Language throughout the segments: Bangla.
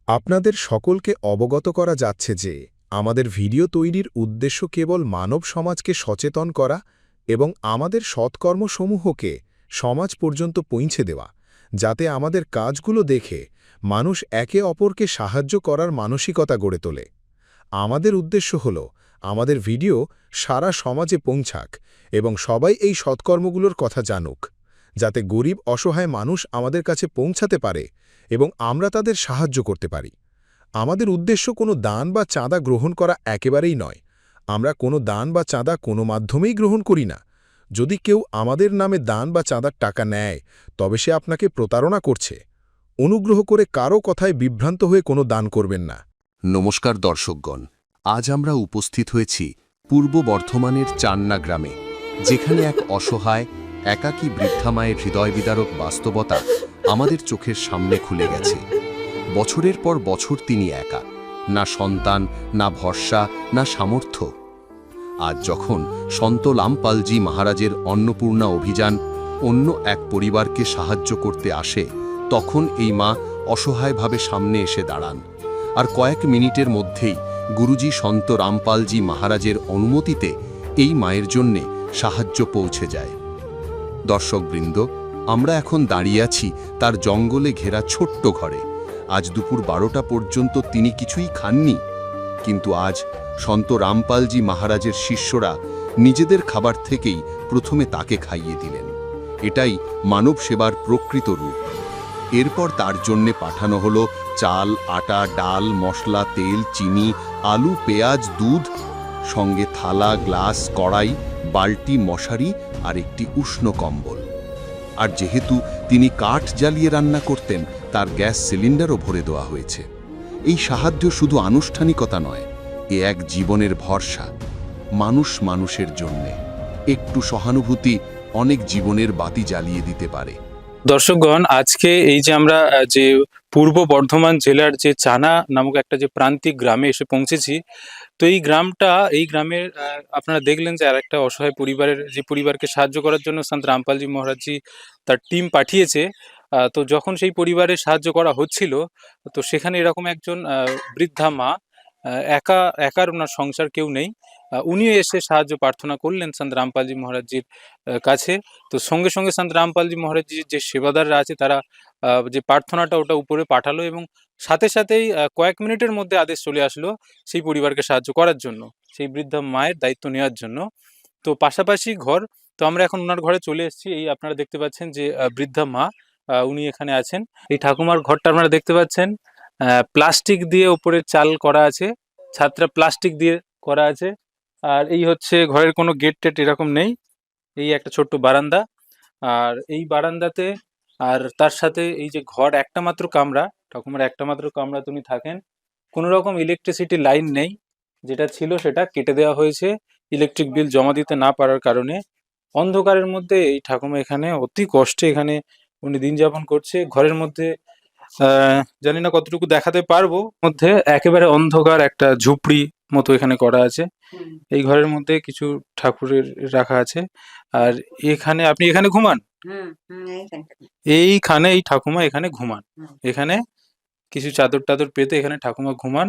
আপনাদের সকলকে অবগত করা যাচ্ছে যে আমাদের ভিডিও তৈরির উদ্দেশ্য কেবল মানব সমাজকে সচেতন করা এবং আমাদের সৎকর্মসমূহকে সমাজ পর্যন্ত পৌঁছে দেওয়া, যাতে আমাদের কাজগুলো দেখে মানুষ একে অপরকে সাহায্য করার মানসিকতা গড়ে তোলে। আমাদের উদ্দেশ্য হল আমাদের ভিডিও সারা সমাজে পৌঁছাক এবং সবাই এই সৎকর্মগুলোর কথা জানুক, যাতে গরিব অসহায় মানুষ আমাদের কাছে পৌঁছাতে পারে এবং আমরা তাদের সাহায্য করতে পারি। আমাদের উদ্দেশ্য কোনো দান বা চাঁদা গ্রহণ করা একেবারেই নয়। আমরা কোনো দান বা চাঁদা কোনো মাধ্যমেই গ্রহণ করি না। যদি কেউ আমাদের নামে দান বা চাঁদার টাকা নেয়, তবে সে আপনাকে প্রতারণা করছে। অনুগ্রহ করে কারও কথায় বিভ্রান্ত হয়ে কোনো দান করবেন না। নমস্কার দর্শকগণ, আজ আমরা উপস্থিত হয়েছি পূর্ব বর্ধমানের চান্না গ্রামে, যেখানে এক অসহায় একাকী বৃদ্ধা মায়ের হৃদয়বিদারক বাস্তবতা আমাদের চোখের সামনে খুলে গেছে। বছরের পর বছর তিনি একা, না সন্তান, না ভরসা, না সামর্থ্য। আজ যখন সন্ত রামপালজি মহারাজের অন্নপূর্ণা অভিযান অন্য এক পরিবারকে সাহায্য করতে আসে, তখন এই মা অসহায়ভাবে সামনে এসে দাঁড়ান। আর কয়েক মিনিটের মধ্যেই গুরুজি সন্ত রামপালজি মহারাজের অনুমতিতে এই মায়ের জন্যে সাহায্য পৌঁছে যায়। দর্শকবৃন্দ, আমরা এখন দাঁড়িয়ে আছি তার জঙ্গলে ঘেরা ছোট্ট ঘরে। আজ দুপুর 12টা পর্যন্ত তিনি কিছুই খাননি, কিন্তু আজ সন্ত রামপালজি মহারাজের শিষ্যরা নিজেদের খাবার থেকেই প্রথমে তাকে খাইয়ে দিলেন। এটাই মানব সেবার প্রকৃত রূপ। এরপর তার জন্যে পাঠানো হলো চাল, আটা, ডাল, মশলা, তেল, চিনি, আলু, পেঁয়াজ, দুধ, সঙ্গে থালা, গ্লাস, কড়াই, বালতি, মশারি আর একটি উষ্ণ কম্বল। আর যেহেতু তিনি কাঠ জ্বালিয়ে রান্না করতেন, তার গ্যাস সিলিন্ডারও ভরে দেওয়া হয়েছে। এই সাহায্য শুধু আনুষ্ঠানিকতা নয়, এ এক জীবনের ভরসা। মানুষ মানুষের জন্যে একটু সহানুভূতি অনেক জীবনের বাতি জ্বালিয়ে দিতে পারে। দর্শকগণ, আজকে এই যে আমরা যে পূর্ব বর্ধমান জেলার যে চানা নামক একটা যে প্রান্তিক গ্রামে এসে পৌঁছেছি, তো এই গ্রামের আপনারা দেখলেন যে আর একটা অসহায় পরিবারকে সাহায্য করার জন্য সন্ত রামপালজি মহারাজজি তার টিম পাঠিয়েছে। তো যখন সেই পরিবারের সাহায্য করা হচ্ছিল, তো সেখানে এরকম একজন বৃদ্ধা মা, একার ওনার সংসার কেউ নেই, উনিও এসে সাহায্য প্রার্থনা করলেন সন্ত রামপালজি মহারাজজির কাছে। তো সঙ্গে সঙ্গে সন্ত রামপালজি মহারাজজির যে সেবাদাররা আছে, তারা যে প্রার্থনাটা ওটা উপরে পাঠালো এবং সাথে সাথেই কয়েক মিনিটের মধ্যে আদেশ চলে আসলো সেই পরিবারকে সাহায্য করার জন্য, সেই বৃদ্ধা মায়ের দায়িত্ব নেওয়ার জন্য। তো পাশাপাশি ঘর, তো আমরা এখন ওনার ঘরে চলে এসেছি। এই আপনারা দেখতে পাচ্ছেন যে বৃদ্ধা মা, উনি এখানে আছেন। এই ঠাকুমার ঘরটা আপনারা দেখতে পাচ্ছেন, প্লাস্টিক দিয়ে উপরে চাল করা আছে, ছাদটা প্লাস্টিক দিয়ে করা আছে। আর এই হচ্ছে ঘরের কোনো গেট টেট এরকম নেই, এই একটা ছোট্ট বারান্দা। আর এই বারান্দাতে আর তার সাথে এই যে ঘর, একটা মাত্র কামরা, ঠাকুমার একটা মাত্র কামরাতে উনি থাকেন। কোনো রকম ইলেকট্রিসিটি লাইন নেই, যেটা ছিল সেটা কেটে দেওয়া হয়েছে ইলেকট্রিক বিল জমা দিতে না পারার কারণে। অন্ধকারের মধ্যে এই ঠাকুমা এখানে অতি কষ্টে এখানে উনি দিন যাপন করছে। ঘরের মধ্যে জানি না কতটুকু দেখাতে পারবো, মধ্যে একেবারে অন্ধকার একটা ঝুপড়ি মতো এখানে করা আছে। এই ঘরের মধ্যে কিছু ঠাকুরের রাখা আছে। আর আপনি এখানে ঘুমান? এইখানে এই ঠাকুমা এখানে ঘুমান। এখানে কিছু চাদর টাদর পেতে এখানে ঠাকুমা ঘুমান।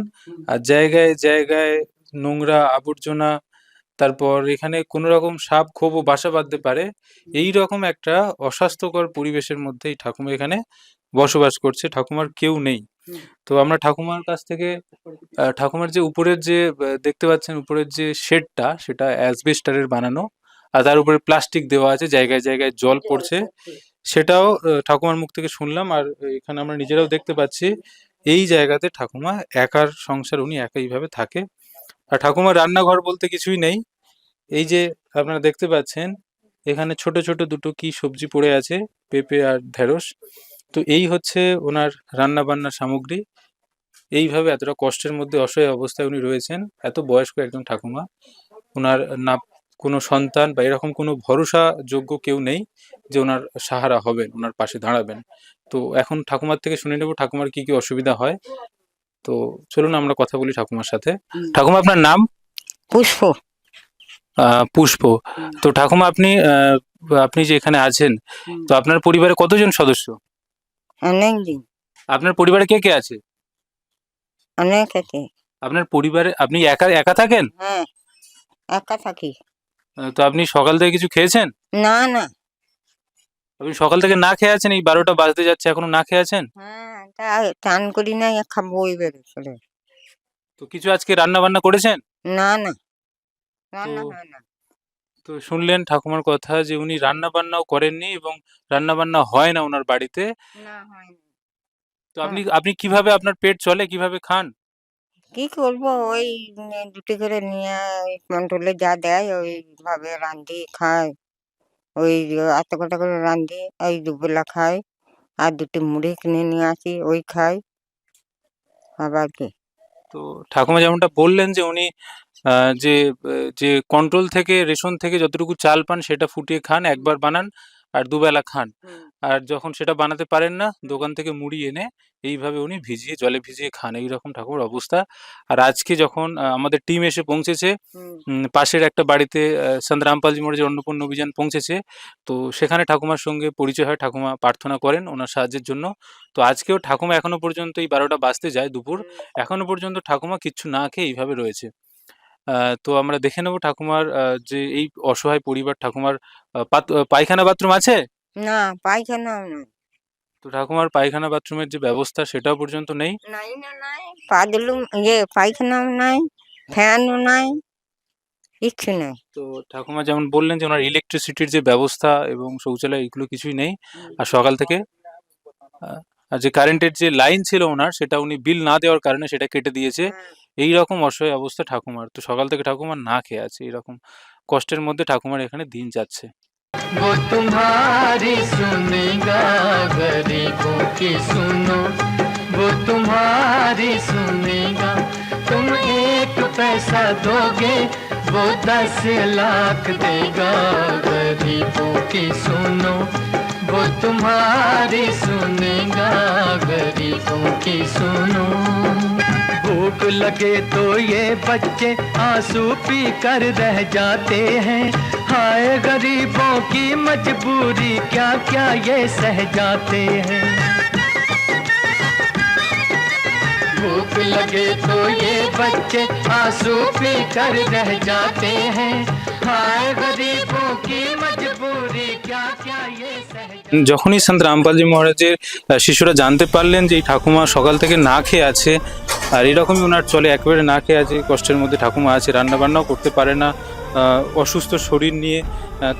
আর জায়গায় জায়গায় নোংরা আবর্জনা, তারপর এখানে কোনো রকম সাপ খোপও বাসা বাঁধতে পারে, এই রকম একটা অস্বাস্থ্যকর পরিবেশের মধ্যে এই ঠাকুমা এখানে বসবাস করছে। ঠাকুমার কেউ নেই। তো আমরা ঠাকুমার কাছ থেকে ঠাকুমার যে উপরের যে দেখতে পাচ্ছেন উপরের যে শেডটা, সেটা অ্যাসবেস্টারের বানানো, আর তার উপরে প্লাস্টিক দেওয়া আছে, জায়গায় জায়গায় জল পড়ছে, সেটাও ঠাকুমার মুখ থেকে শুনলাম। আর এখানে আমরা নিজেরাও দেখতে পাচ্ছি এই জায়গাতে ঠাকুমা একার সংসার, উনি একাইভাবে থাকে। আর ঠাকুমার রান্নাঘর বলতে কিছুই নেই। এই যে আপনারা দেখতে পাচ্ছেন এখানে ছোট ছোট দুটো কি সবজি পড়ে আছে, পেঁপে আর ঢেঁড়স। তো এই হচ্ছে ওনার রান্না বান্নার সামগ্রী। এইভাবে এতটা কষ্টের মধ্যে অসহায় অবস্থায় উনি রয়েছেন, এত বয়স্ক একজন ঠাকুমা। ওনার না কোনো সন্তান বা এরকম কোনো ভরসাযোগ্য কেউ নেই যে ওনার সাহারা হবেন, ওনার পাশে দাঁড়াবেন। তো এখন ঠাকুমার থেকে শুনে নেব ঠাকুমার কি কি অসুবিধা হয়। তো চলুন আমরা কথা বলি ঠাকুমার সাথে। ঠাকুমা, আপনার নাম? পুষ্প। পুষ্প। তো ঠাকুমা, আপনি যে এখানে আছেন, তো আপনার পরিবারে কতজন সদস্য? অনেকদিন। আপনার পরিবারে কে কে আছে? অনেক আছে। আপনার পরিবারে আপনি একা একা থাকেন? হ্যাঁ, একা থাকি। তো আপনি সকাল থেকে কিছু খেয়েছেন? না, না। আপনি সকাল থেকে না খেয়ে আছেন? এই ১২টা বাজতে যাচ্ছে এখনো না খেয়ে আছেন? হ্যাঁ, তা চান করি নাই, খাবো এবারে করে। তো কিছু আজকে রান্না বান্না করেছেন? না, না, তো রান্না হয় না। তো শুনলেন ঠাকুমার কথা যে উনি রান্না বান্নাও করেননি এবং রান্না বান্না হয় না ওনার বাড়িতে। না, হয় না। তো হ্যাঁ, আপনি আপনি কিভাবে আপনার পেট চলে? কিভাবে খান? কি করবো ওই দুটি করে নিয়ে ওই কন্ট্রোলে যা দেয় ওইভাবে রান্ধি খাই। ওই এত কটা করে রান্ধি, ওই দুবেলা খাই। আর দুটি মুড়ি কিনে নিয়ে আসি, ওই খাই। আবার কি? তো ঠাকুমা যেমনটা বললেন যে উনি আ যে যে কন্ট্রোল থেকে রেশন থেকে যতটুকু চাল পান সেটা ফুটিয়ে খান, একবার বানান আর দুবেলা খান। হুম, আর যখন সেটা বানাতে পারেন না, হুম, দোকান থেকে মুড়ি এনে এইভাবে উনি ভিজিয়ে জলে ভিজিয়ে খান। এইরকম ঠাকুমার অবস্থা। আর আজকে যখন আমাদের টিম এসে পৌঁছেছে হুম, পাশের একটা বাড়িতে সন্ত রামপালজি মহারাজের অন্নপূর্ণা অভিযান পৌঁছেছে। তো সেখানে ঠাকুমার সঙ্গে পরিচয় হয়। ঠাকুমা প্রার্থনা করেন ওনার সাহায্যের জন্য। তো আজকেও ঠাকুমা এখনো পর্যন্ত এই ১২টা বাজতে যায় দুপুর। হুম। এখনো পর্যন্ত ঠাকুমা কিচ্ছু না খেয়ে এইভাবে রয়েছে। আ তো আমরা দেখে নেব ঠাকুমার যে এই অসহায় পরিবার ঠাকুমার পায়খানা বাথরুম আছে? না, পায়খানাও নাই। তো ঠাকুমার পায়খানা বাথরুমের যে ব্যবস্থা সেটাও পর্যন্ত নেই। নাই না নাই। বাথরুম পায়খানাও নাই, ফ্যানও নাই, কিচ্ছু নাই। তো ঠাকুমা যেমন বললেন যে ওনার ইলেকট্রিসিটির যে ব্যবস্থা এবং শৌচালয় এগুলো কিছুই নেই। হুম। আর সকাল থেকে আ আর যে কারেন্টের যে লাইন ছিল ওনার সেটা উনি বিল না দেওয়ার কারণে সেটা কেটে দিয়েছে। হ্যাঁ। এইরকম অসহায় অবস্থা ঠাকুমার। তো সকাল থেকে ঠাকুমা না খেয়ে আছে। এরকম কষ্টের মধ্যে ঠাকুমার এখানে দিন যাচ্ছে। वो तुम्हारी सुनेगा गरीबों की सुनो, वो तुम्हारी सुनेगा। तुम एक पैसा दोगे वो 10 लाख देगा। गरीबों की सुनो, वो तुम्हारी सुनेगा। गरीबों की सुनो। भूख लगे तो ये बच्चे आंसू पी कर रह जाते हैं। हाय गरीबों की मजबूरी क्या क्या ये सह जाते हैं। भूख लगे तो ये बच्चे आंसू पी कर रह जाते हैं। हाय गरीबों की मजबूरी क्या क्या ये सह যখনই সন্ত রামপালজি মহারাজের শিষ্যরা জানতে পারলেন যে এই ঠাকুমা সকাল থেকে না খেয়ে আছে আর এরকমই ওনার চলে একেবারে না খেয়ে আছে কষ্টের মধ্যে ঠাকুমা আছে রান্নাবান্নাও করতে পারে না অসুস্থ শরীর নিয়ে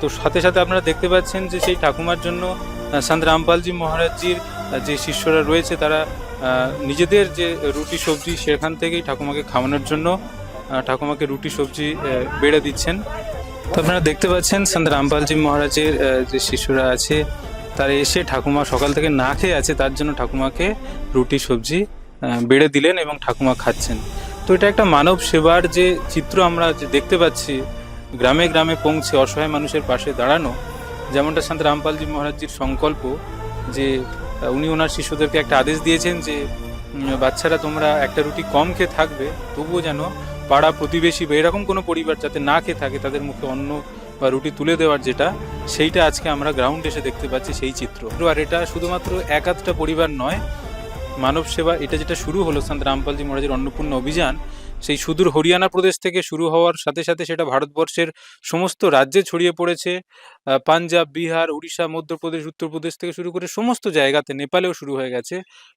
তো সাথে সাথে আপনারা দেখতে পাচ্ছেন যে সেই ঠাকুমার জন্য সন্ত রামপালজি মহারাজজির যে শিষ্যরা রয়েছে তারা নিজেদের যে রুটি সবজি সেখান থেকেই ঠাকুমাকে খাওয়ানোর জন্য ঠাকুমাকে রুটি সবজি বেড়ে দিচ্ছেন। তো আপনারা দেখতে পাচ্ছেন সন্ত রামপালজি মহারাজের যে শিষ্যরা আছে তারা এসে ঠাকুমা সকাল থেকে না খেয়ে আছে তার জন্য ঠাকুমাকে রুটি সবজি বেড়ে দিলেন এবং ঠাকুমা খাচ্ছেন। তো এটা একটা মানব সেবার যে চিত্র আমরা যে দেখতে পাচ্ছি গ্রামে গ্রামে পৌঁছে অসহায় মানুষের পাশে দাঁড়ানো, যেমনটা সন্ত রামপালজি মহারাজজির সংকল্প যে উনি ওনার শিষ্যদেরকে একটা আদেশ দিয়েছেন যে বাচ্চারা তোমরা একটা রুটি কম খেয়ে থাকবে তবুও যেন পাড়া প্রতিবেশী বা এরকম কোনো পরিবার যাতে না খেয়ে থাকে তাদের মুখে অন্ন বা রুটি তুলে দেওয়ার যেটা সেইটা আজকে আমরা গ্রাউন্ড এসে দেখতে পাচ্ছি সেই চিত্র। আর এটা শুধুমাত্র এক আধটা পরিবার নয়, মানব সেবা এটা যেটা শুরু হলো সন্ত রামপালজি মহারাজের অন্নপূর্ণা অভিযান সেই সুদূর হরিয়ানা প্রদেশ থেকে শুরু হওয়ার সাথে সাথে সেটা ভারতবর্ষের সমস্ত রাজ্যে ছড়িয়ে পড়েছে। পাঞ্জাব, বিহার, উড়িষ্যা, মধ্যপ্রদেশ, উত্তরপ্রদেশ থেকে শুরু করে সমস্ত জায়গাতে, নেপালেও শুরু হয়ে গেছে।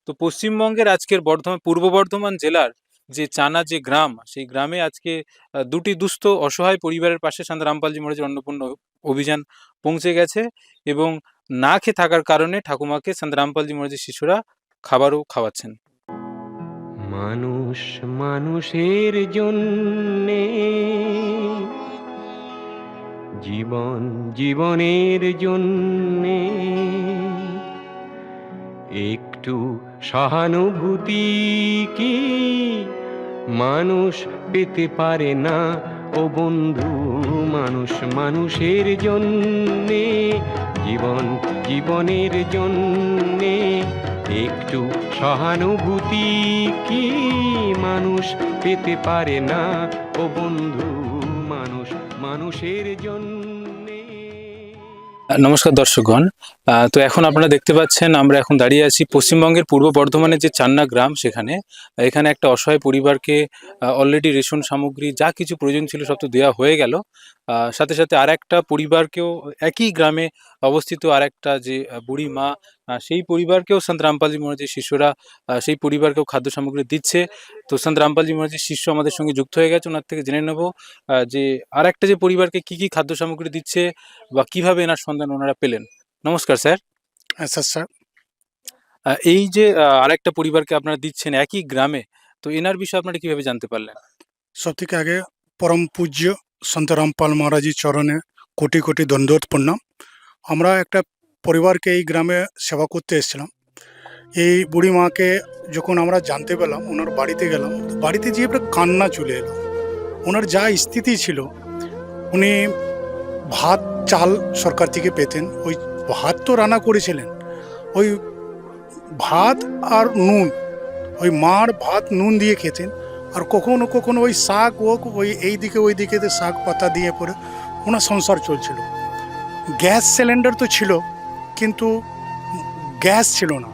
তো পশ্চিমবঙ্গের আজকের পূর্ব বর্ধমান জেলার যে চানা যে গ্রাম সেই গ্রামে আজকে দুটি দুস্থ অসহায় পরিবারের পাশে সন্ত রামপালজি মহারাজের অন্নপূর্ণা অভিযান পৌঁছে গেছে এবং না খেয়ে থাকার কারণে ঠাকুমাকে সন্ত রামপালজি মহারাজের শিষ্যরা খাবারও খাওয়াচ্ছেন। মানুষ মানুষের জন্যে, জীবন জীবনের জন্যে একটু সহানুভূতি কি মানুষ পেতে পারে না ও বন্ধু। মানুষ মানুষের জন্যে, জীবন জীবনের জন্যে একটু সহানুভূতি কি মানুষ পেতে পারে না ও বন্ধু। মানুষ মানুষের জন্যে। নমস্কার দর্শকগণ। তো এখন আপনারা দেখতে পাচ্ছেন আমরা এখন দাঁড়িয়ে আছি পশ্চিমবঙ্গের পূর্ব বর্ধমানের যে চান্না গ্রাম সেখানে। এখানে একটা অসহায় পরিবারকে অলরেডি রেশন সামগ্রী যা কিছু প্রয়োজন ছিল সব তো দেওয়া হয়ে গেল। সাথে সাথে আরেকটা পরিবারকেও একই গ্রামে অবস্থিত আরেকটা যে বুড়ি মা, সেই পরিবারকেও সন্ত রামপালজি মহারাজের শিষ্যরা সেই পরিবারকেও খাদ্য সামগ্রী দিচ্ছে। তো সন্ত রামপালজি মহারাজের শিষ্য আমাদের সঙ্গে যুক্ত হয়ে গেছে, ওনার থেকে জেনে নেব যে আরেকটা যে পরিবারকে কি কি খাদ্য সামগ্রী দিচ্ছে বা কিভাবে এনার সন্ধান ওনারা পেলেন। নমস্কার স্যার। আচ্ছা স্যার, এই যে আরেকটা পরিবারকে আপনারা দিচ্ছেন একই গ্রামে, তো এনার বিষয়ে আপনারা কিভাবে জানতে পারলেন? সব থেকে আগে পরম পূজ্য সন্ত রামপাল মহারাজের চরণে কোটি কোটি দণ্ডবোধ প্রণাম। আমরা একটা পরিবারকে এই গ্রামে সেবা করতে এসেছিলাম। এই বুড়ি মাকে যখন আমরা জানতে পেলাম, ওনার বাড়িতে গেলাম, বাড়িতে যেয়ে একটা কান্না চলে এলো। ওনার যা স্থিতি ছিল, উনি ভাত চাল সরকার থেকে পেতেন, ওই ভাত তো রান্না করেছিলেন, ওই ভাত আর নুন, ওই মার ভাত নুন দিয়ে খেতেন। আর কখনো কখনো ওই শাক ওই এই দিকে ওই দিকে শাক পাতা দিয়ে পরে ওনার সংসার চলছিল। গ্যাস সিলিন্ডার তো ছিল, কিন্তু গ্যাস ছিল না।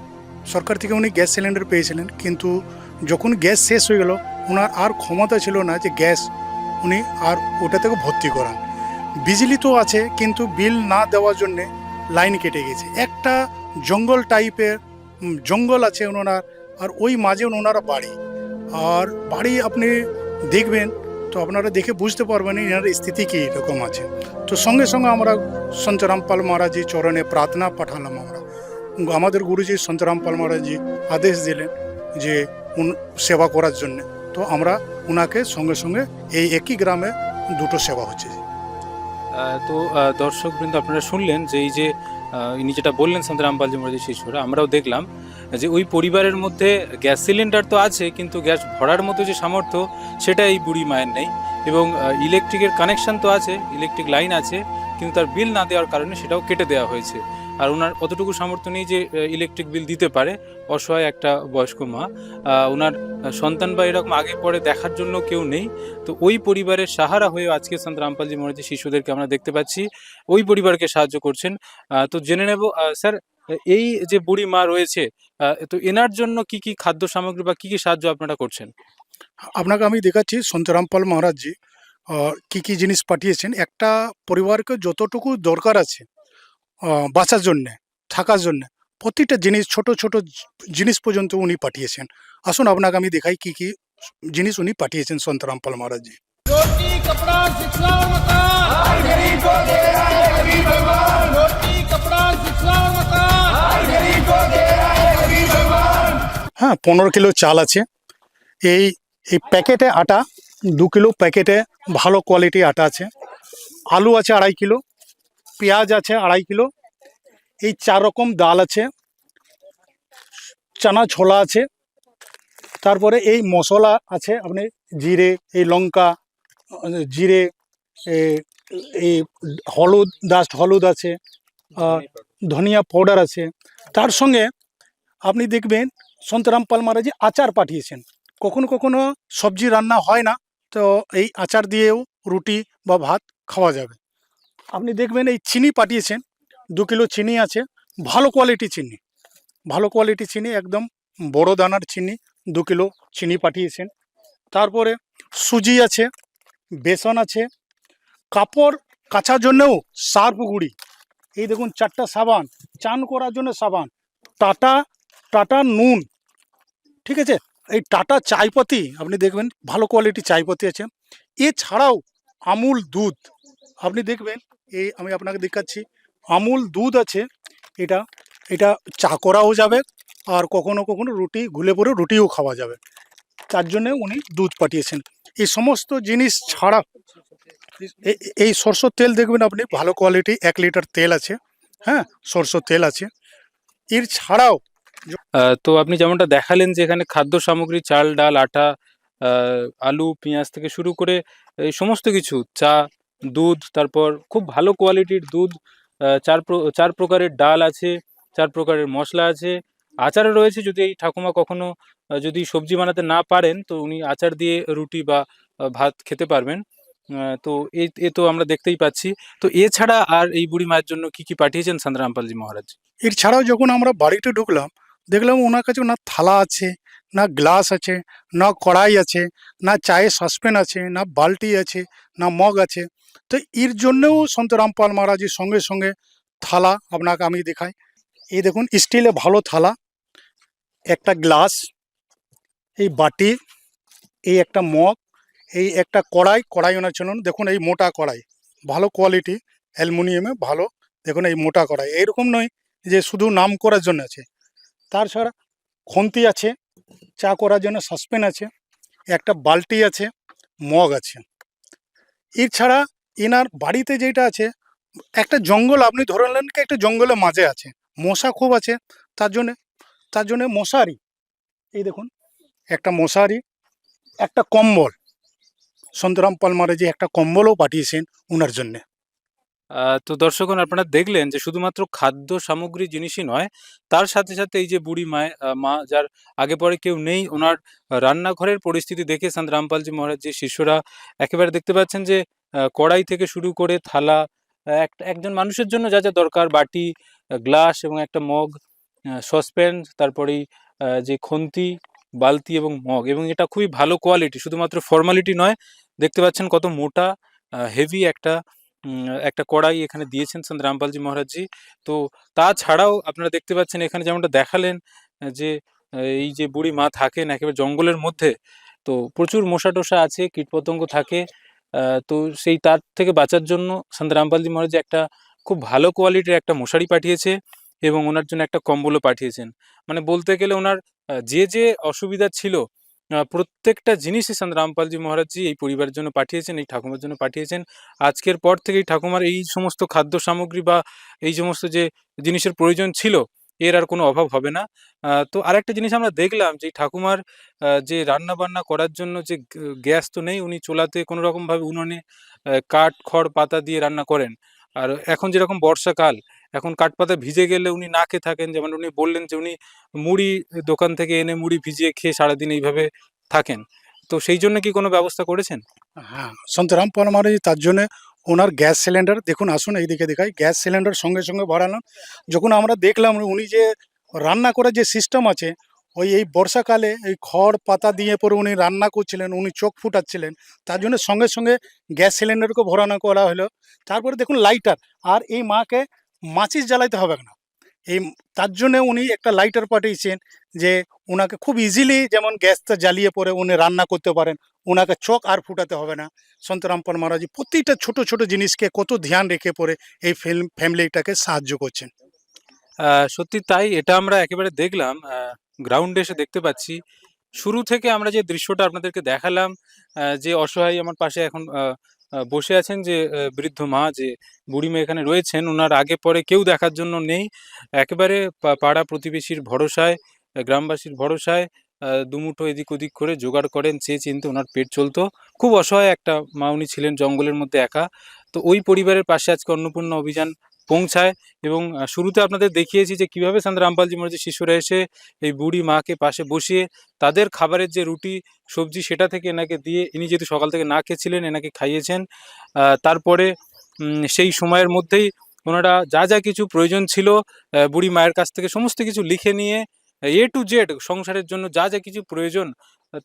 সরকার থেকে উনি গ্যাস সিলিন্ডার পেয়েছিলেন, কিন্তু যখন গ্যাস শেষ হয়ে গেল, ওনার আর ক্ষমতা ছিল না যে গ্যাস উনি আর ওটা থেকে ভর্তি করান। বিজলি তো আছে, কিন্তু বিল না দেওয়ার জন্যে লাইন কেটে গেছে। একটা জঙ্গল টাইপের জঙ্গল আছে ওনার, আর ওই মাঝে ওনারা বাড়ি। আর বাড়ি আপনি দেখবেন তো আপনারা দেখে বুঝতে পারবেন এনার স্থিতি কী রকম আছে। তো সঙ্গে সঙ্গে আমরা সন্ত রামপাল মহারাজের চরণে প্রার্থনা পাঠালাম। আমরা আমাদের গুরুজি সন্ত রামপাল মহারাজজি আদেশ দিলেন যে সেবা করার জন্যে। তো আমরা ওনাকে সঙ্গে সঙ্গে এই একই গ্রামে দুটো সেবা হচ্ছে। তো দর্শকবৃন্দ আপনারা শুনলেন যে এই যে ইনি যেটা বললেন সন্ত রামপালজি মহারাজের শিষ্যরা, আমরাও দেখলাম যে ওই পরিবারের মধ্যে গ্যাস সিলিন্ডার তো আছে, কিন্তু গ্যাস ভরার মতো যে সামর্থ্য সেটা এই বুড়ি মায়ের নেই। এবং ইলেকট্রিকের কানেকশন তো আছে, ইলেকট্রিক লাইন আছে, কিন্তু তার বিল না দেওয়ার কারণে সেটাও কেটে দেওয়া হয়েছে। আর ওনার অতটুকু সামর্থ্য নেই যে ইলেকট্রিক বিল দিতে পারে। অসহায় একটা বয়স্ক মা, ওনার সন্তান বা এরকম আগে পরে দেখার জন্য কেউ নেই। তো ওই পরিবারের সাহারা হয়ে আজকে সন্ত রামপালজি মহারাজের শিশুদেরকে আমরা দেখতে পাচ্ছি ওই পরিবারকে সাহায্য করছেন। তো জেনে নেব স্যার, এই যে বুড়ি মা রয়েছে, তো এনার জন্য কি কি খাদ্য সামগ্রী বা কি কি সাহায্য আপনারা করছেন? আপনাকে আমি দেখাচ্ছি সন্ত রামপাল মহারাজজি কী কী জিনিস পাঠিয়েছেন। একটা পরিবারকে যতটুকু দরকার আছে বাঁচার জন্যে, থাকার জন্যে, প্রতিটা জিনিস, ছোট ছোট জিনিস পর্যন্ত উনি পাঠিয়েছেন। আসুন আপনাকে আমি দেখাই কী কী জিনিস উনি পাঠিয়েছেন সন্ত রামপাল মহারাজজি। रोटी कपड़ा शिक्षा मकान हाय गरीब को दे रहा है गरीब भगवान रोटी कपड़ा शिक्षा मकान हाय गरीब को दे रहा है गरीब भगवान। হ্যাঁ, 15 কিলো চাল আছে। এই এই প্যাকেটে আটা 2 কিলো, প্যাকেটে ভালো কোয়ালিটি আটা আছে। আলু আছে 2.5 কিলো, পেঁয়াজ আছে 2.5 কিলো, এই 4 রকম ডাল আছে, চানা ছোলা আছে, তারপরে এই মশলা আছে, আপনি জিরে, এই লঙ্কা, জিরে, এ- এই হলুদ, ডাস্ট হলুদ আছে, ধনিয়া পাউডার আছে। তার সঙ্গে আপনি দেখবেন সন্ত রামপাল মহারাজি আচার পাঠিয়েছেন। কখনো কখনো সবজি রান্না হয় না, তো এই আচার দিয়েও রুটি বা ভাত খাওয়া যাবে। আপনি দেখবেন এই চিনি পাঠিয়েছেন, 2 কিলো চিনি আছে, ভালো কোয়ালিটি চিনি, ভালো কোয়ালিটি চিনি, একদম বড় দানার চিনি, 2 কিলো চিনি পাঠিয়েছেন। তারপরে সুজি আছে, বেসন আছে, কাপড় কাচার জন্যও সার্ফ গুঁড়ি, এই দেখুন 4টা সাবান, চান করার জন্য সাবান, টাটা টাটা নুন, ঠিক আছে। এই টাটা চায়পাতি আপনি দেখবেন ভালো কোয়ালিটি চায়পাতি আছে। এছাড়াও আমুল দুধ আপনি দেখবেন, এই আমি আপনাকে দেখাচ্ছি, আমুল দুধ আছে। এটা এটা চা করাও যাবে, আর কখনো কখনো রুটি গুলে পরে রুটিও খাওয়া যাবে, তার জন্যে উনি দুধ পাঠিয়েছেন। এই সমস্ত জিনিস ছাড়া এই সরষের তেল দেখবেন আপনি ভালো কোয়ালিটি, 1 লিটার তেল আছে, হ্যাঁ, সরষের তেল আছে। এর ছাড়াও তো আপনি যেমনটা দেখালেন যে এখানে খাদ্য সামগ্রী চাল, ডাল, আটা, আলু, পেঁয়াজ থেকে শুরু করে এই সমস্ত কিছু, চা, দুধ, তারপর খুব ভালো কোয়ালিটির দুধ, 4 প্রকারের ডাল আছে, 4 প্রকারের মশলা আছে, আচারও রয়েছে। যদি এই ঠাকুমা কখনো যদি সবজি বানাতে না পারেন তো উনি আচার দিয়ে রুটি বা ভাত খেতে পারবেন। তো এ তো আমরা দেখতেই পাচ্ছি। তো এছাড়া আর এই বুড়ি মায়ের জন্য কি কি পাঠিয়েছেন সন্ত রামপালজি মহারাজ? এর ছাড়াও যখন আমরা বাড়িতে ঢুকলাম, দেখলাম ওনার কাছে না থালা আছে, না গ্লাস আছে, না কড়াই আছে, না চায়ের সসপ্যান আছে, না বালতি আছে, না মগ আছে। তো এর জন্যও সন্ত রামপাল মহারাজের সঙ্গে সঙ্গে থালা আপনাকে আমি দেখাই। এই দেখুন স্টিলে ভালো থালা, একটা গ্লাস, এই বাটি, এই একটা মগ, এই একটা কড়াই, কড়াই ওনার ছিল না। দেখুন এই মোটা কড়াই, ভালো কোয়ালিটি, অ্যালুমিনিয়ামে ভালো। দেখুন এই মোটা কড়াই, এইরকম নয় যে শুধু নাম করার জন্য আছে। তাছাড়া খুন্তি আছে, চা করার জন্য সসপ্যান আছে, একটা বালতি আছে, মগ আছে। এছাড়া এনার বাড়িতে যেটা আছে, একটা জঙ্গল, আপনি ধরে নেন কি একটা জঙ্গলের মাঝে আছে, মশা খুব আছে, তার জন্য মশারি, এই দেখুন একটা মশারি, একটা কম্বল, সন্তরাম পালমারে যে একটা কম্বলও পাঠিয়েছেন ওনার জন্য। তো দর্শকগণ আপনারা দেখলেন যে শুধুমাত্র খাদ্য সামগ্রী জিনিসই নয়, তার সাথে সাথে এই যে বুড়ি মা যার আগে পরে কেউ নেই, ওনার রান্নাঘরের পরিস্থিতি দেখে সন্ত রামপালজি মহারাজ যে শিষ্যরা একেবারে দেখতে পাচ্ছেন যে কড়াই থেকে শুরু করে থালা, একজন মানুষের জন্য যা যা দরকার, বাটি, গ্লাস এবং একটা মগ, সসপ্যান, তারপরেই যে খুন্তি, বালতি এবং মগ, এবং এটা খুবই ভালো কোয়ালিটি, শুধুমাত্র ফর্মালিটি নয়। দেখতে পাচ্ছেন কত মোটা হেভি একটা কড়াই এখানে দিয়েছেন সন্ত রামপালজি মহারাজজি। তো তাছাড়াও আপনারা দেখতে পাচ্ছেন এখানে যেমনটা দেখালেন, যে এই যে বুড়ি মা থাকেন একেবারে জঙ্গলের মধ্যে, তো প্রচুর মশা টশা আছে, কীটপতঙ্গ থাকে। তো সেই তার থেকে বাঁচার জন্য সন্ত রামপালজি মহারাজ একটা খুব ভালো কোয়ালিটির একটা মশারি পাঠিয়েছে এবং ওনার জন্য একটা কম্বলও পাঠিয়েছেন। মানে বলতে গেলে ওনার যে যে অসুবিধা ছিল, প্রত্যেকটা জিনিসই সন্ত রামপালজি মহারাজজি এই পরিবারের জন্য পাঠিয়েছেন, এই ঠাকুমার জন্য পাঠিয়েছেন। আজকের পর থেকেই ঠাকুমার এই সমস্ত খাদ্য সামগ্রী বা এই সমস্ত যে জিনিসের প্রয়োজন ছিল, এর আর কোনো অভাব হবে না। তো আরেকটা জিনিস আমরা দেখলাম যে এই ঠাকুমার যে রান্না বান্না করার জন্য যে গ্যাস তো নেই, উনি চুলাতে কোনো রকমভাবে উনুনে কাঠ খড় পাতা দিয়ে রান্না করেন। আর এখন যেরকম বর্ষাকাল, এখন কাঠ পাতা ভিজে গেলে উনি না খেয়ে থাকেন। যেমন উনি বললেন যে উনি মুড়ি দোকান থেকে এনে মুড়ি ভিজিয়ে খেয়ে সারাদিন এইভাবে থাকেন। তো সেই জন্য কি কোনো ব্যবস্থা করেছেন? হ্যাঁ, সন্তরাম পাল মহারাজ তার জন্য ওনার গ্যাস সিলিন্ডার, দেখুন আসুন এইদিকে দেখাই, গ্যাস সিলিন্ডার সঙ্গে সঙ্গে ভরানো। যখন আমরা দেখলাম উনি যে রান্না করার যে সিস্টেম আছে, এই বর্ষাকালে এই খড় পাতা দিয়ে পরে উনি রান্না করছিলেন, উনি চোখ ফুটাচ্ছিলেন, তার জন্য সঙ্গে সঙ্গে গ্যাস সিলিন্ডারকে ভরানো করা হলো। তারপরে দেখুন লাইটার, আর এই মাকে মাচিস জ্বালাইতে হবে না, এই তার জন্য উনি একটা লাইটার পাঠিয়েছেন, যে ওনাকে খুব ইজিলি যেমন গ্যাসটা জ্বালিয়ে পরে উনি রান্না করতে পারেন, ওনাকে চোখ আর ফুটাতে হবে না। সন্তরামপাল মহারাজ প্রতিটা ছোট ছোট জিনিসকে কত ধ্যান রেখে পরে এই ফ্যামিলিটাকে সাহায্য করছেন। সত্যি তাই, এটা আমরা একেবারে দেখলাম, গ্রাউন্ডে এসে দেখতে পাচ্ছি। শুরু থেকে আমরা যে দৃশ্যটা আপনাদেরকে দেখালাম, যে অসহায় আমার পাশে এখন বসে আছেন, যে বৃদ্ধ মা, যে বুড়ি মা এখানে রয়েছেন, ওনার আগে পরে কেউ দেখার জন্য নেই। একেবারে পাড়া প্রতিবেশীর ভরসায়, গ্রামবাসীর ভরসায় দুমুঠো এদিক ওদিক করে জোগাড় করেন, চেয়ে চিনতে ওনার পেট চলতো। খুব অসহায় একটা মা উনি ছিলেন, জঙ্গলের মধ্যে একা। তো ওই পরিবারের পাশে আজকে অন্নপূর্ণা অভিযান পৌঁছায়। এবং শুরুতে আপনাদের দেখিয়েছি যে কিভাবে সন্ত রামপালজি মহারাজের শিষ্যরা এসে এই বুড়ি মাকে পাশে বসিয়ে তাদের খাবারের যে রুটি সবজি সেটা থেকে এনাকে দিয়ে, ইনি যেহেতু সকাল থেকে না খেয়েছিলেন, এনাকে খাইয়েছেন। তারপরে সেই সময়ের মধ্যেই ওনারা যা যা কিছু প্রয়োজন ছিল বুড়ি মায়ের কাছ থেকে সমস্ত কিছু লিখে নিয়ে টু জেড সংসারের জন্য যা যা কিছু প্রয়োজন,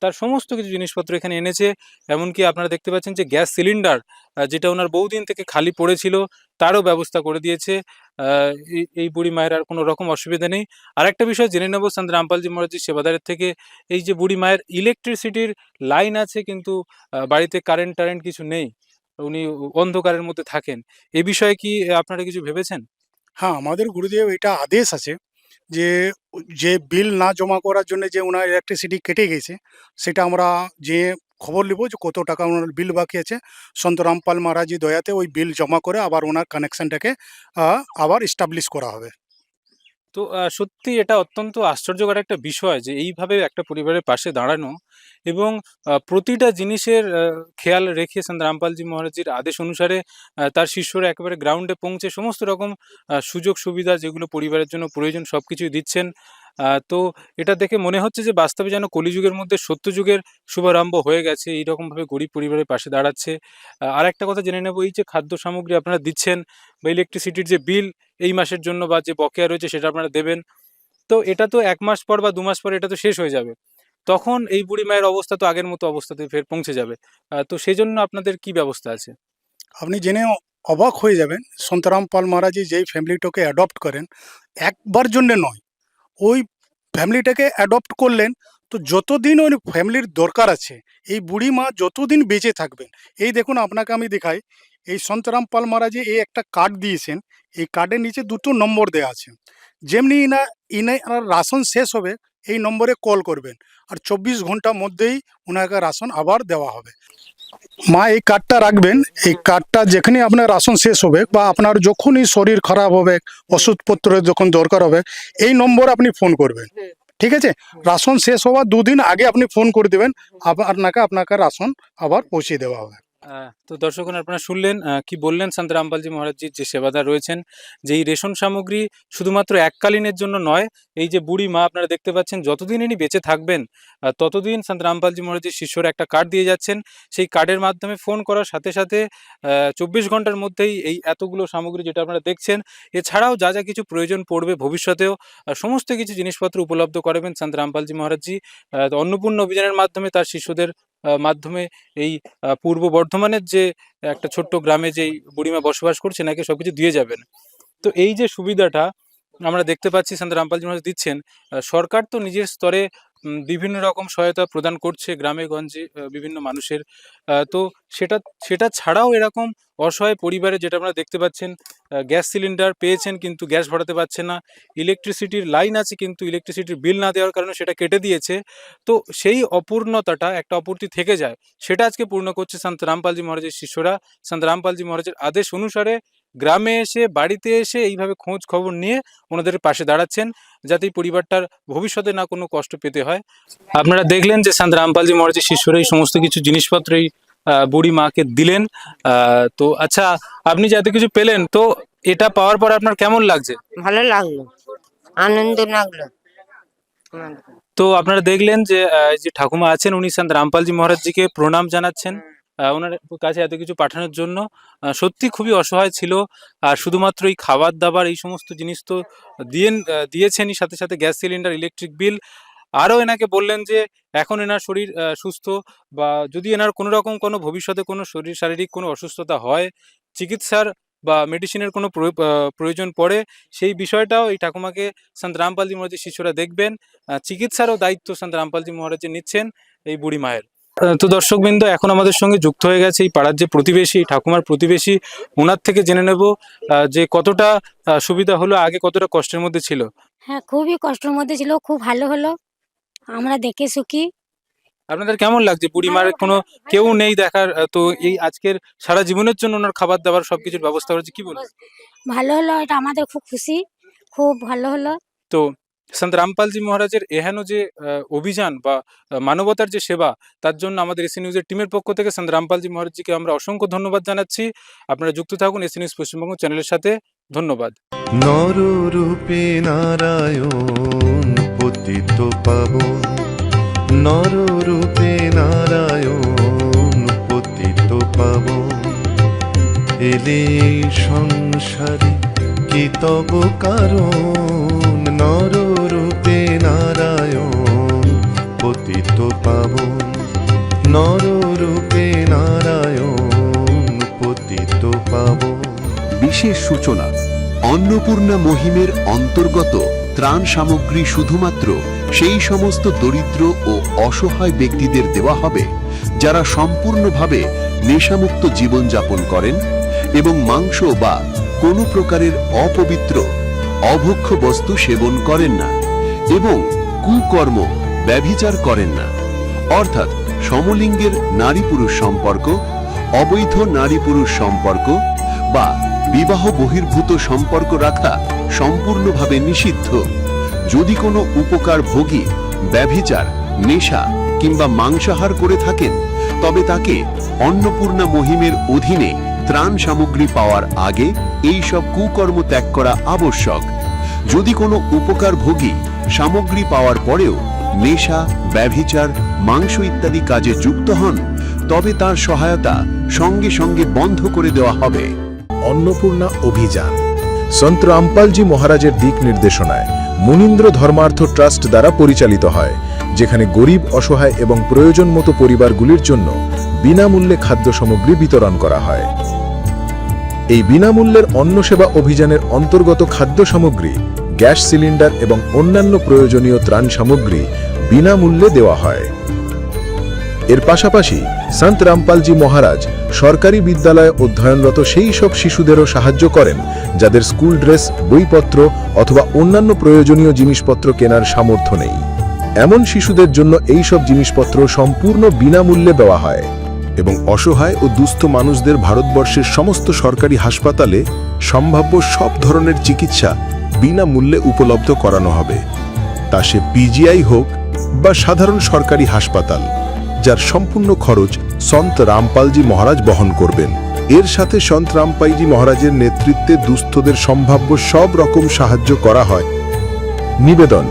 তার সমস্ত কিছু জিনিসপত্র এখানে এনেছে। এমনকি আপনারা দেখতে পাচ্ছেন যে গ্যাস সিলিন্ডার, যেটা ওনার বহুদিন থেকে খালি পড়েছিল, তারও ব্যবস্থা করে দিয়েছে। এই বুড়ি মায়ের আর কোনো রকম অসুবিধা নেই। আরেকটা বিষয় জেনে নেব সন্ত রামপালজি মহারাজজির সেবাদারের থেকে, এই যে বুড়ি মায়ের ইলেকট্রিসিটির লাইন আছে কিন্তু বাড়িতে কারেন্ট টারেন্ট কিছু নেই, উনি অন্ধকারের মধ্যে থাকেন। এ বিষয়ে কি আপনারা কিছু ভেবেছেন? হ্যাঁ, আমাদের গুরুদেব এটা আদেশ আছে যে যে বিল না জমা করার জন্য যে ওনার ইলেকট্রিসিটি কেটে গেছে, সেটা আমরা যে খবর নেব যে কত টাকা ওনার বিল বাকি আছে, সন্ত রামপাল মহারাজি দয়াতে ওই বিল জমা করে আবার ওনার কানেকশনটাকে আবার এস্টাবলিশ করা হবে। তো সত্যি এটা অত্যন্ত আশ্চর্যকর একটা বিষয় যে এইভাবে একটা পরিবারের পাশে দাঁড়ানো এবং প্রতিটা জিনিসের খেয়াল রেখে সন্ত রামপালজি মহারাজজির আদেশ অনুসারে তার শিষ্যরা একেবারে গ্রাউন্ডে পৌঁছে সমস্ত রকম সুযোগ সুবিধা যেগুলো পরিবারের জন্য প্রয়োজন সবকিছুই দিচ্ছেন। তো এটা দেখে মনে হচ্ছে যে বাস্তবে যেন কলিযুগের মধ্যে সত্যযুগের শুভারম্ভ হয়ে গেছে। এইরকমভাবে গরিব পরিবারের পাশে দাঁড়াচ্ছে। আরেকটা কথা জেনে নেব, এই যে খাদ্য সামগ্রী আপনারা দিচ্ছেন বা ইলেকট্রিসিটির যে বিল এই মাসের জন্য বা যে বকেয়া রয়েছে সেটা আপনারা দেবেন, তো এটা তো 1 মাস পর বা 2 মাস পরে এটা তো শেষ হয়ে যাবে। তখন এই বুড়ি মায়ের অবস্থা তো আগের মতো অবস্থাতে ফের পৌঁছে যাবে। তো সেজন্য আপনাদের কি ব্যবস্থা আছে? আপনি জেনে অবাক হয়ে যাবেন, সন্তরাম পাল মহারাজি যেই ফ্যামিলিটাকে অ্যাডপ্ট করেন, একবার জন্য নয়, ওই ফ্যামিলিটাকে অ্যাডপ্ট করলেন, তো যতদিন ওই ফ্যামিলির দরকার আছে, এই বুড়ি মা যতদিন বেঁচে থাকবেন। এই দেখুন, আপনাকে আমি দেখাই, এই সন্তরাম পাল মহারাজি এই একটা কার্ড দিয়েছেন, এই কার্ডের নিচে 2টো নম্বর দেওয়া আছে। যেমনি ইনার রাশন শেষ হবে, এই নম্বরে কল করবেন, আর 24 ঘন্টার মধ্যেই ওনাকে রাশন আবার দেওয়া হবে। মা এই কার্ডটা রাখবেন, এই কার্ডটা যেখানে আপনার রাশন শেষ হবে বা আপনার যখনই শরীর খারাপ হবে, ওষুধপত্রের যখন দরকার হবে, এই নম্বরে আপনি ফোন করবেন, ঠিক আছে? রাশন শেষ হওয়ার 2 দিন আগে আপনি ফোন করে দেবেন, আপনাকে রাশন আবার পৌঁছে দেওয়া হবে। তো দর্শকগণ, আপনারা শুনলেন কি বললেন সন্ত রামপালজি মহারাজজির যে সেবাদার রয়েছেন, যে এই রেশন সামগ্রী শুধুমাত্র এককালীনের জন্য নয়, এই যে বুড়ি মা আপনারা দেখতে পাচ্ছেন যতদিন ইনি বেঁচে থাকবেন ততদিন সন্ত রামপালজি মহারাজজির শিষ্যরা একটা কার্ড দিয়ে যাচ্ছেন। সেই কার্ডের মাধ্যমে ফোন করার সাথে সাথে 24 ঘন্টার মধ্যেই এই এতগুলো সামগ্রী যেটা আপনারা দেখছেন, এছাড়াও যা যা কিছু প্রয়োজন পড়বে ভবিষ্যতেও সমস্ত কিছু জিনিসপত্র উপলব্ধ করাবেন সন্ত রামপালজি মহারাজজি। অন্নপূর্ণা অভিযানের মাধ্যমে তার শিষ্যদের মাধ্যমে এই পূর্ব বর্ধমানের যে একটা ছোট্ট গ্রামে যেই বুড়িমা বসবাস করছে, নাকি সবকিছু দিয়ে যাবেন। তো এই যে সুবিধাটা আমরা দেখতে পাচ্ছি সন্ত রামপালজি মহারাজ দিচ্ছেন, সরকার তো নিজের স্তরে বিভিন্ন রকম সহায়তা প্রদান করছে গ্রামে গঞ্জে বিভিন্ন মানুষের। তো সেটা ছাড়াও এরকম অসহায় পরিবারে যেটা আপনারা দেখতে পাচ্ছেন, গ্যাস সিলিন্ডার পেয়েছেন কিন্তু গ্যাস ভরাতে পারছে না, ইলেকট্রিসিটির লাইন আছে কিন্তু ইলেকট্রিসিটির বিল না দেওয়ার কারণে সেটা কেটে দিয়েছে। তো সেই অপূর্ণতাটা, একটা অপূর্তি থেকে যায়, সেটা আজকে পূর্ণ করছে সন্ত রামপালজি মহারাজের শিষ্যরা। সন্ত রামপালজি মহারাজের আদেশ অনুসারে গ্রামে এসে, বাড়িতে এসে এইভাবে খোঁজ খবর নিয়ে ওনাদের পাশে দাঁড়াচ্ছেন, যাতে এই পরিবারটার ভবিষ্যতে না কোনো কষ্ট পেতে হয়। আপনারা দেখলেন যে সন্ত রামপালজি মহারাজের শিষ্যরা এই সমস্ত কিছু জিনিসপত্রই বুড়ি মাকে দিলেন। তো আচ্ছা, আপনি যে এত কিছু পেলেন, তো এটা পাওয়ার পর আপনার কেমন লাগছে? ভালো লাগলো, আনন্দ লাগলো। তো আপনারা দেখলেন যে এই যে ঠাকুমা আছেন, উনি সন্ত রামপালজি মহারাজজিকে প্রণাম জানাচ্ছেন ওনার কাছে এত কিছু পাঠানোর জন্য। সত্যি খুবই অসহায় ছিল, আর শুধুমাত্র এই খাবার দাবার এই সমস্ত জিনিস তো দিয়েছেনই, সাথে সাথে গ্যাস সিলিন্ডার, ইলেকট্রিক বিল। আরও এনাকে বললেন যে এখন এনার শরীর সুস্থ, বা যদি এনার কোনো রকম কোনো ভবিষ্যতে কোনো শারীরিক কোনো অসুস্থতা হয়, চিকিৎসার বা মেডিসিনের কোনো প্রয়োজন পড়ে, সেই বিষয়টাও এই ঠাকুমাকে সন্ত রামপালজি মহারাজের শিষ্যরা দেখবেন। চিকিৎসারও দায়িত্ব সন্ত রামপালজি মহারাজ নিচ্ছেন এই বুড়ি মায়ের। তো দর্শকবৃন্দ, এখন আমাদের সঙ্গে যুক্ত হয়ে গেছে এই পাড়ার যে প্রতিবেশী, ঠাকুমার প্রতিবেশী, ওনার থেকে জেনে নেব যে কতটা সুবিধা হলো, আগে কতটা কষ্টের মধ্যে ছিল। হ্যাঁ, খুবই কষ্টের মধ্যে ছিল, খুব ভালো হলো, আমরা দেখে সুখী। আপনাদের কেমন লাগছে? বুড়ি মার কোনো কেউ নেই দেখার, তো এই আজকের সারা জীবনের জন্য ওনার খাবার দাবার সবকিছুর ব্যবস্থা করেছে, কি বলবো? ভালো হলো, এটা আমাদের খুব খুশি, খুব ভালো হলো। তো সন্ত রামপালজি মহারাজের এহেন যে অভিযান বা মানবতার যে সেবা, তার জন্য আমাদের এসি নিউজের টিমের পক্ষ থেকে সন্ত রামপালজি মহারাজজিকে আমরা অসংখ্য ধন্যবাদ জানাচ্ছি। আপনারা যুক্ত থাকুন এসি নিউজ পশ্চিমবঙ্গ চ্যানেলের সাথে। ধন্যবাদ। নররূপে নারায়ণ পতিত পাবন, নররূপে নারায়ণ পতিত পাবন, এলে সংসারে কি তব কারণ, নররূপে নারায়ণ পতিত পাবন, নররূপে নারায়ণ পতিত পাবন। বিশেষ সূচনা, অন্নপূর্ণা মহিমের অন্তর্গত ত্রাণ সামগ্রী শুধুমাত্র সেই সমস্ত দরিদ্র ও অসহায় ব্যক্তিদের দেওয়া হবে যারা সম্পূর্ণভাবে নেশামুক্ত জীবনযাপন করেন এবং মাংস বা কোনো প্রকারের অপবিত্র অভক্ষ্য বস্তু সেবন করেন না এবং কুকর্ম ব্যভিচার করেন না, অর্থাৎ সমলিঙ্গের নারী পুরুষ সম্পর্ক, অবৈধ নারী পুরুষ সম্পর্ক বা বিবাহ বহির্ভূত সম্পর্ক রাখা সম্পূর্ণভাবে নিষিদ্ধ। যদি কোনো উপকার ভোগী ব্যভিচার, নেশা কিংবা মাংসাহার করে থাকেন, তবে তাকে অন্নপূর্ণা মহিমের অধীনে ত্রাণ সামগ্রী পাওয়ার আগে এই সব কুকর্ম ত্যাগ করা আবশ্যক। যদি কোনো উপকার ভোগী সামগ্রী পাওয়ার পরেও নেশা, ব্যভিচার, মাংস ইত্যাদি কাজে যুক্ত হন, তবে তার সহায়তা সঙ্গে সঙ্গে বন্ধ করে দেওয়া হবে। অন্নপূর্ণা অভিযান সন্ত রামপালজি মহারাজের দিক নির্দেশনায় মুনীন্দ্র ধর্মার্থ ট্রাস্ট দ্বারা পরিচালিত হয়, যেখানে গরিব, অসহায় এবং প্রয়োজন মতো পরিবারগুলির জন্য বিনামূল্যে খাদ্য সামগ্রী বিতরণ করা হয়। এই বিনামূল্যের অন্ন সেবা অভিযানের অন্তর্গত খাদ্য সামগ্রী, গ্যাস সিলিন্ডার এবং অন্যান্য প্রয়োজনীয় ত্রাণ সামগ্রী বিনামূল্যে দেওয়া হয়। এর পাশাপাশি সন্ত রামপালজি মহারাজ সরকারি বিদ্যালয়ে অধ্যয়নরত সেই সব শিশুদেরও সাহায্য করেন যাদের স্কুল ড্রেস, বইপত্র অথবা অন্যান্য প্রয়োজনীয় জিনিসপত্র কেনার সামর্থ্য নেই। এমন শিশুদের জন্য এই সব জিনিসপত্র সম্পূর্ণ বিনামূল্যে দেওয়া হয় এবং অসহায় ও দুস্থ মানুষদের ভারতবর্ষের সমস্ত সরকারি হাসপাতালে সম্ভাব্য সব ধরনের চিকিৎসা বিনামূল্যে উপলব্ধ করানো হবে, তা সে পিজিআই হোক বা সাধারণ সরকারি হাসপাতাল, যার সম্পূর্ণ খরচ সন্ত রামপালজি মহারাজ বহন করবেন। এর সাথে সন্ত রামপালজি মহারাজের নেতৃত্বে দুস্থদের সম্ভাব্য সব রকম সাহায্য করা হয়। নিবেদন: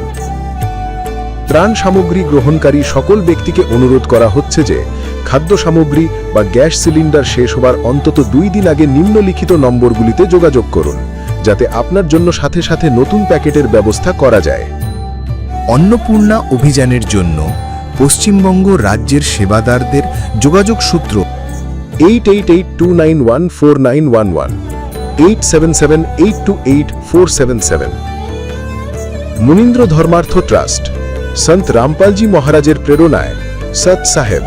ত্রাণ সামগ্রী গ্রহণকারী সকল ব্যক্তিকে অনুরোধ করা হচ্ছে যে খাদ্য সামগ্রী বা গ্যাস সিলিন্ডার শেষ হবার অন্তত 2 দিন আগে নিম্নলিখিত নম্বরগুলিতে যোগাযোগ করুন, যাতে আপনার জন্য সাথে সাথে নতুন প্যাকেটের ব্যবস্থা করা যায়। অন্নপূর্ণা অভিযানের জন্য পশ্চিমবঙ্গ রাজ্যের সেবাদারদের যোগাযোগ সূত্র 8882914911, 8778284777। মুনীন্দ্র ধর্মার্থ ট্রাস্ট সন্ত রামপালজি মহারাজের প্রেরণায় সৎ সাহেব